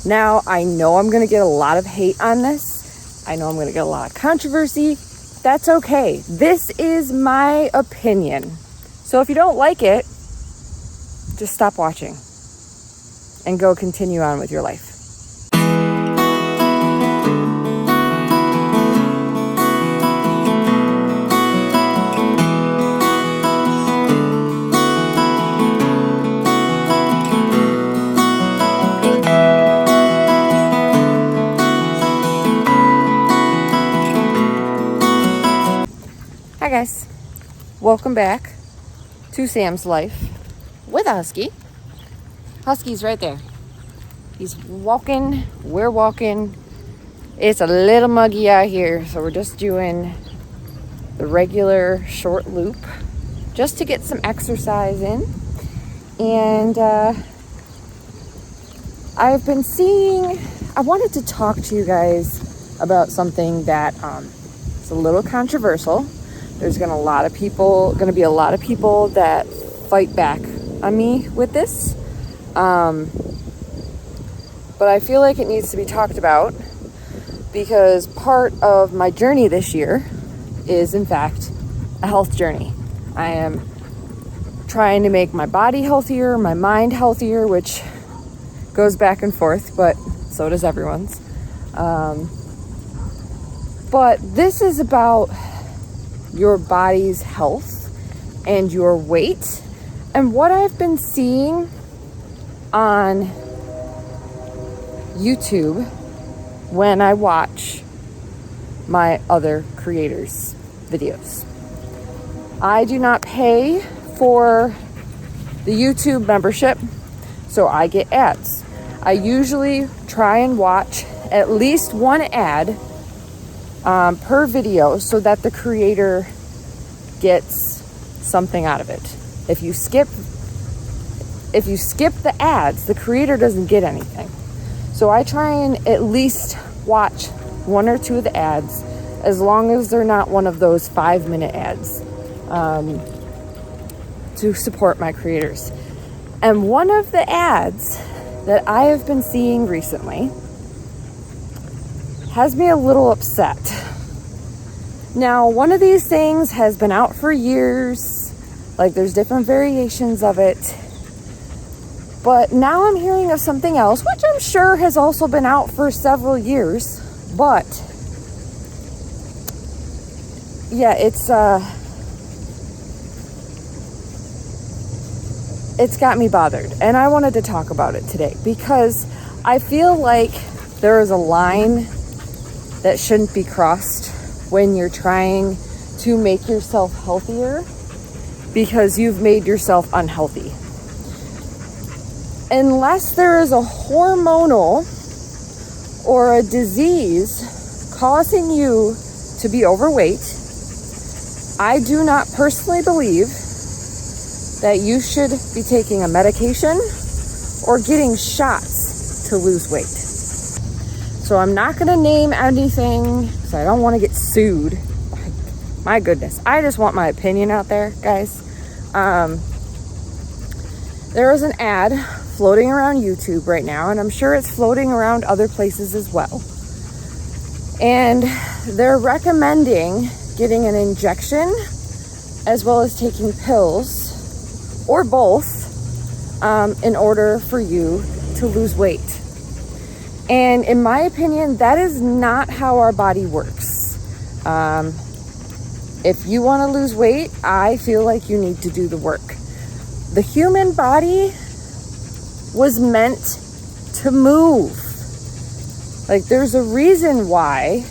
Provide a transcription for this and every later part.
Now, I know I'm going to get a lot of hate on this. I know I'm going to get a lot of controversy. That's okay. This is my opinion. So if you don't like it, just stop watching and go continue on with your life. Hi guys, welcome back to Sam's Life with a Husky. Husky's right there. He's walking, we're walking. It's a little muggy out here, so we're just doing the regular short loop just to get some exercise in. And I've been seeing, I wanted to talk to you guys about something that is a little controversial. There's going to be a lot of people that fight back on me with this. But I feel like it needs to be talked about because part of my journey this year is, in fact, a health journey. I am trying to make my body healthier, my mind healthier, which goes back and forth, but so does everyone's. But this is about your body's health and your weight. And what I've been seeing on YouTube when I watch my other creators' videos. I do not pay for the YouTube membership, so I get ads. I usually try and watch at least one ad per video so that the creator gets something out of it. If you skip the ads, the creator doesn't get anything. So I try and at least watch one or two of the ads, as long as they're not one of those 5-minute ads, to support my creators. And one of the ads that I have been seeing recently has me a little upset. Now, one of these things has been out for years. Like, there's different variations of it. But now I'm hearing of something else, which I'm sure has also been out for several years. But, yeah, it's got me bothered. And I wanted to talk about it today because I feel like there is a line that shouldn't be crossed when you're trying to make yourself healthier because you've made yourself unhealthy. Unless there is a hormonal or a disease causing you to be overweight, I do not personally believe that you should be taking a medication or getting shots to lose weight. So I'm not going to name anything because I don't want to get sued. My goodness. I just want my opinion out there, guys. There is an ad floating around YouTube right now, and I'm sure it's floating around other places as well. And they're recommending getting an injection as well as taking pills or both in order for you to lose weight. And in my opinion, that is not how our body works. If you want to lose weight, I feel like you need to do the work. The human body was meant to move. Like, there's a reason why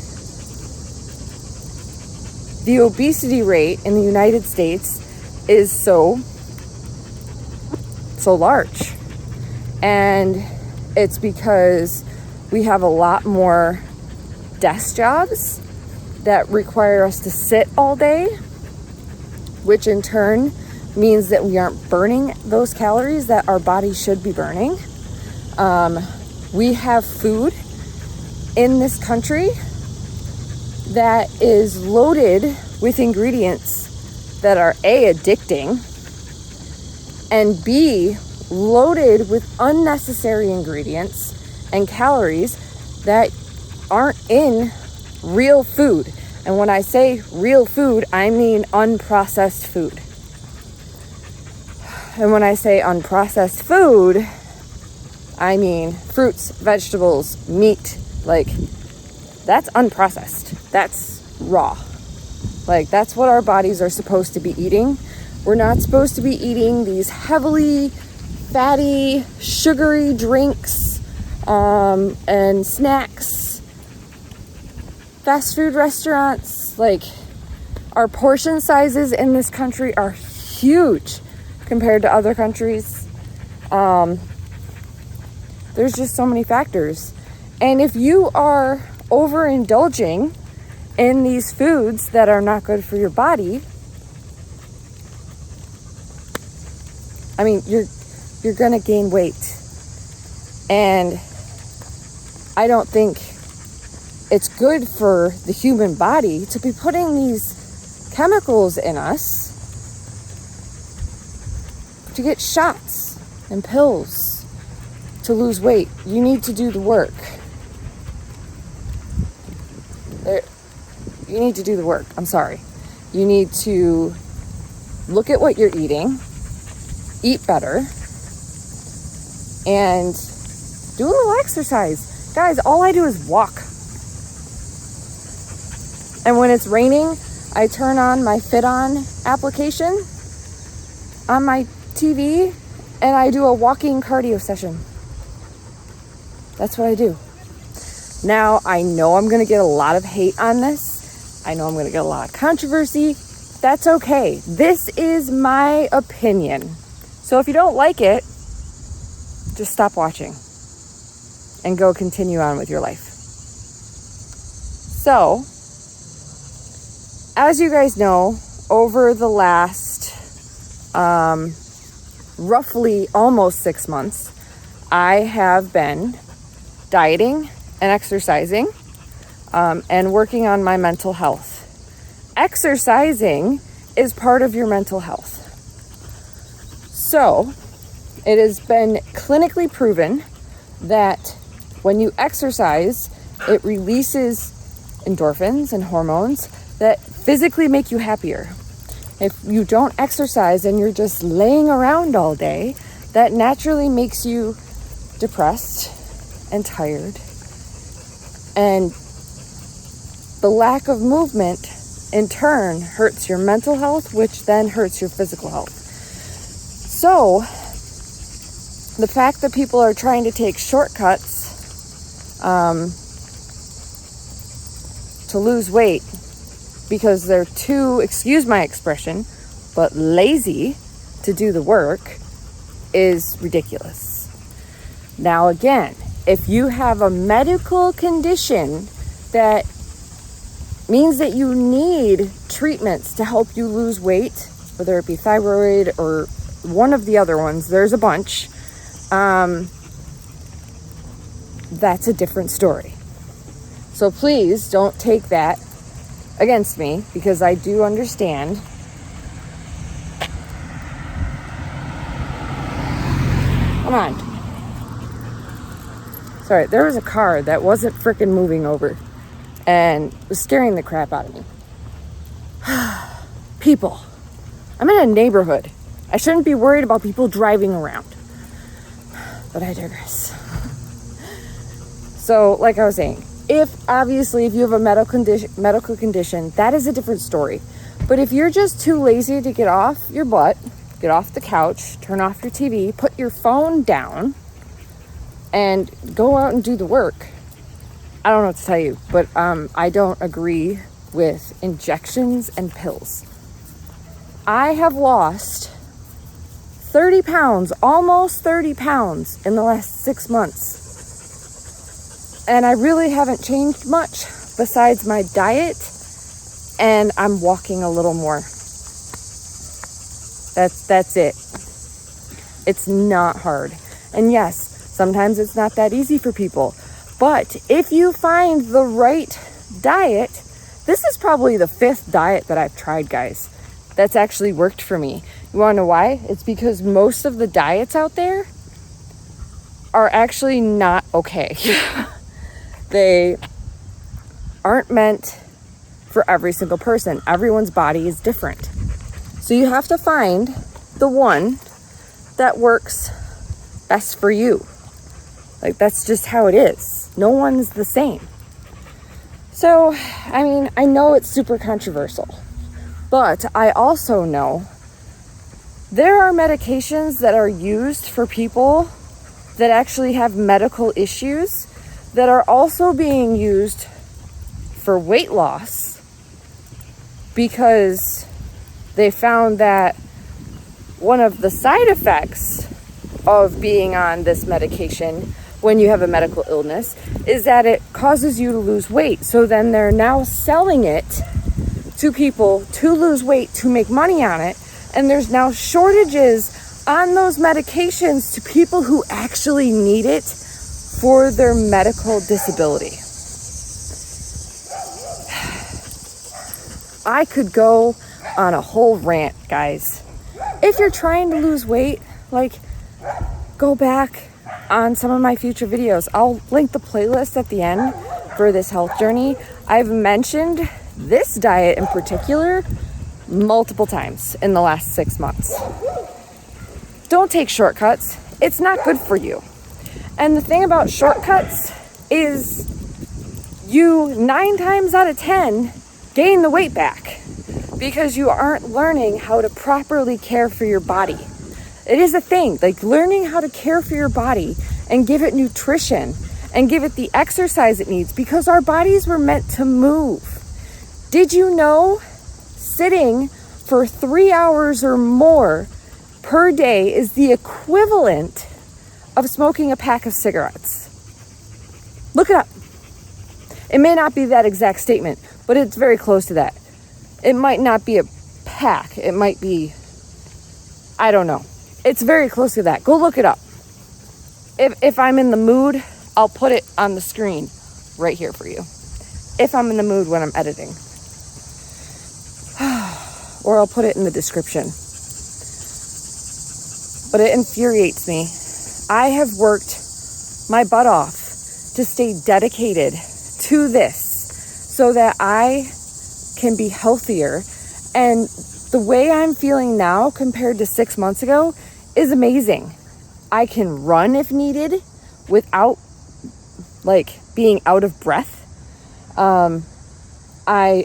the obesity rate in the United States is so large. And it's because we have a lot more desk jobs that require us to sit all day, which in turn means that we aren't burning those calories that our body should be burning. We have food in this country that is loaded with ingredients that are A, addicting, and B, loaded with unnecessary ingredients and calories that aren't in real food. And when I say real food, I mean unprocessed food. And when I say unprocessed food, I mean fruits, vegetables, meat. Like, that's unprocessed. That's raw. Like, that's what our bodies are supposed to be eating. We're not supposed to be eating these heavily fatty, sugary drinks and snacks. Fast food restaurants, like, our portion sizes in this country are huge compared to other countries. There's just so many factors. And if you are overindulging in these foods that are not good for your body, I mean, you're gonna gain weight. And I don't think it's good for the human body to be putting these chemicals in us to get shots and pills to lose weight. You need to do the work. You need to do the work. I'm sorry. You need to look at what you're eating, eat better, and do a little exercise. Guys, all I do is walk. And when it's raining, I turn on my Fit On application on my TV and I do a walking cardio session. That's what I do. Now, I know I'm going to get a lot of hate on this. I know I'm going to get a lot of controversy. That's okay. This is my opinion. So if you don't like it, just stop watching and go continue on with your life. So, as you guys know, over the last roughly almost 6 months, I have been dieting and exercising and working on my mental health. Exercising is part of your mental health. So, it has been clinically proven that when you exercise, it releases endorphins and hormones that physically make you happier. If you don't exercise and you're just laying around all day, that naturally makes you depressed and tired. And the lack of movement in turn hurts your mental health, which then hurts your physical health. So, the fact that people are trying to take shortcuts to lose weight because they're too, excuse my expression, but lazy to do the work is ridiculous. Now again, if you have a medical condition that means that you need treatments to help you lose weight, whether it be thyroid or one of the other ones, there's a bunch, that's a different story. So please don't take that against me, because I do understand. Come on. Sorry, there was a car that wasn't freaking moving over and was scaring the crap out of me. People. I'm in a neighborhood. I shouldn't be worried about people driving around. But I digress. So, like I was saying, if you have a medical condition, that is a different story. But if you're just too lazy to get off your butt, get off the couch, turn off your TV, put your phone down, and go out and do the work, I don't know what to tell you, but I don't agree with injections and pills. I have lost 30 pounds, almost 30 pounds in the last 6 months. And I really haven't changed much besides my diet, and I'm walking a little more. That's it. It's not hard. And yes, sometimes it's not that easy for people. But if you find the right diet, this is probably the 5th diet that I've tried, guys, that's actually worked for me. You want to know why? It's because most of the diets out there are actually not okay. They aren't meant for every single person. Everyone's body is different. So you have to find the one that works best for you. Like, that's just how it is. No one's the same. So, I mean, I know it's super controversial, but I also know there are medications that are used for people that actually have medical issues that are also being used for weight loss because they found that one of the side effects of being on this medication when you have a medical illness is that it causes you to lose weight. So then they're now selling it to people to lose weight, to make money on it. And there's now shortages on those medications to people who actually need it for their medical disability. I could go on a whole rant, guys. If you're trying to lose weight, like, go back on some of my future videos. I'll link the playlist at the end for this health journey. I've mentioned this diet in particular multiple times in the last 6 months. Don't take shortcuts. It's not good for you. And the thing about shortcuts is you 9 times out of 10 gain the weight back because you aren't learning how to properly care for your body. It is a thing, like learning how to care for your body and give it nutrition and give it the exercise it needs, because our bodies were meant to move. Did you know sitting for 3 hours or more per day is the equivalent of smoking a pack of cigarettes? Look it up. It may not be that exact statement, but it's very close to that. It might not be a pack. It might be, I don't know. It's very close to that. Go look it up. If I'm in the mood, I'll put it on the screen right here for you. If I'm in the mood when I'm editing. Or I'll put it in the description. But it infuriates me. I have worked my butt off to stay dedicated to this so that I can be healthier. And the way I'm feeling now compared to 6 months ago is amazing. I can run if needed without like being out of breath. I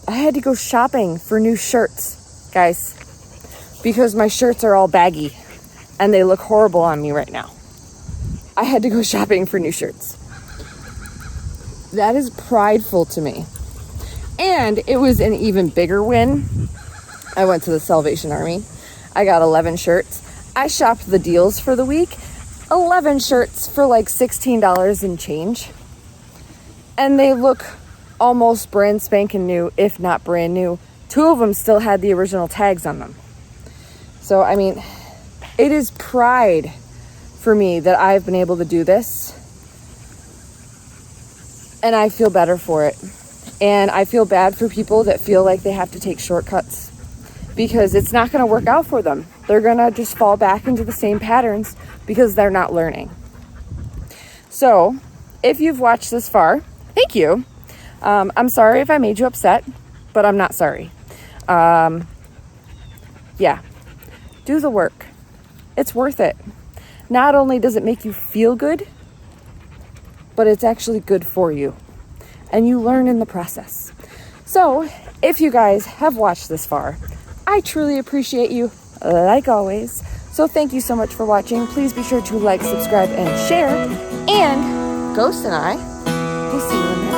had to go shopping for new shirts, guys, because my shirts are all baggy and they look horrible on me right now. I had to go shopping for new shirts. That is prideful to me. And it was an even bigger win. I went to the Salvation Army. I got 11 shirts. I shopped the deals for the week. 11 shirts for like $16 and change. And they look almost brand spanking new, if not brand new. 2 of them still had the original tags on them. So, I mean, it is pride for me that I've been able to do this. And I feel better for it. And I feel bad for people that feel like they have to take shortcuts, because it's not going to work out for them. They're going to just fall back into the same patterns because they're not learning. So, if you've watched this far, thank you. I'm sorry if I made you upset, but I'm not sorry. Yeah, do the work. It's worth it. Not only does it make you feel good, but it's actually good for you. And you learn in the process. So, if you guys have watched this far, I truly appreciate you, like always. So thank you so much for watching. Please be sure to like, subscribe, and share. And Ghost and I will see you in the next